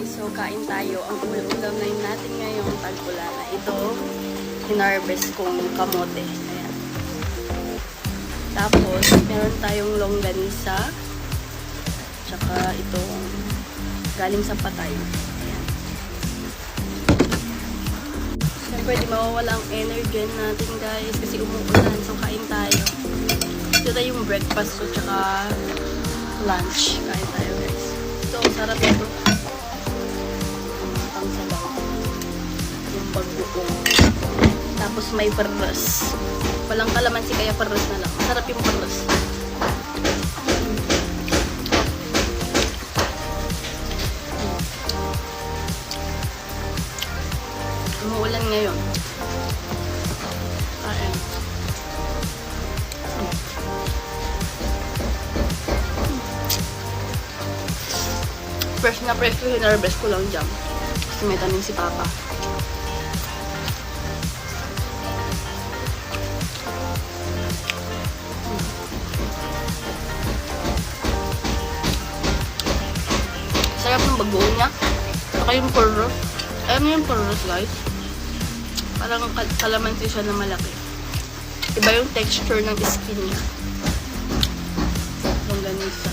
guys, so kain tayo. Ang ulam na natin ngayon, tagpula na ito. Hinarvest kong kamote. Ayan. Tapos, meron tayong longganisa. Tsaka itong galing sa patay. Ayan. Siyempre, di mawawala ang energy natin guys kasi umuulan. So, kain tayo. Ito na yung breakfast ko tsaka lunch. Kain tayo guys. Ito, sarap ito. Ang sabaw. Yung pagbuong. Tapos may perros. Walang kalamansi kaya perros na lang. Masarap yung perros. Umuulan ngayon. Kain. Fresh na fresh ko, hinarvest ko lang dyan. Kasi may tanim si Papa. Sarap ng bagoong niya. Saka yung purros. Alam niyo yung purros guys? Parang kalamansi siya na malaki. Iba yung texture ng skin niya. Longganisa.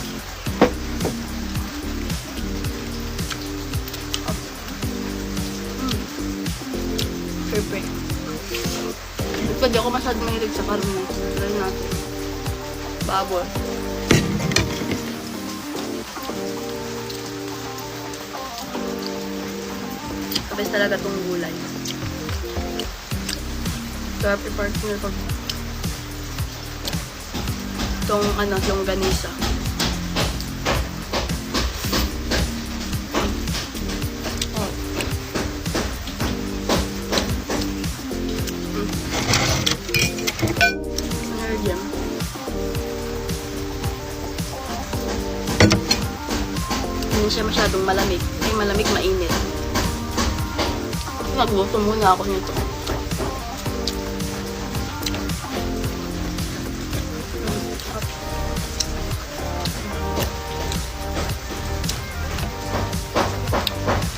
Perfect. Ito di ako masyadong mahilig sa karne. Try natin. Baboy. Tapos talaga itong gulay. Sarap i-partner pag itong yung ganisa. Hindi siya masyadong malamig. Ay, malamig, mainit. Nagluto muna ako nito.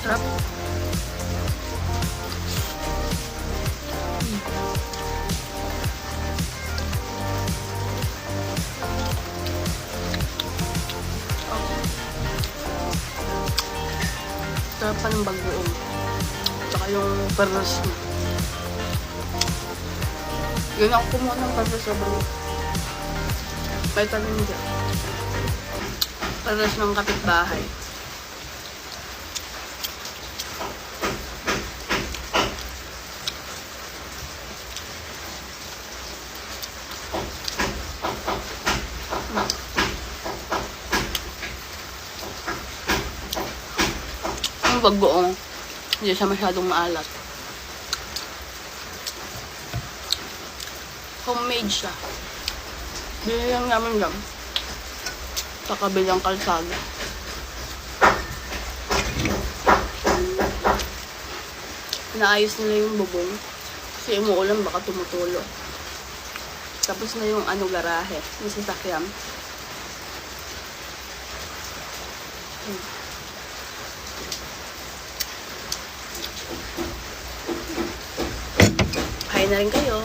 Sarap. Sarap pa ng bagoong. Tsaka yung perros niya. Yun ako kumuha ng perros sa balik. May tanim dyan. Perros ng kapitbahay. Yung bagoong. Hindi siya masyadong maalat. Homemade siya. Bili lang namin dyan. Sa kabilang kalsada. Naayos nila yung bubong. Kasi umuulan baka tumutulo. Tapos na yung garahe. Yung sasakyan. Kain na rin kayo.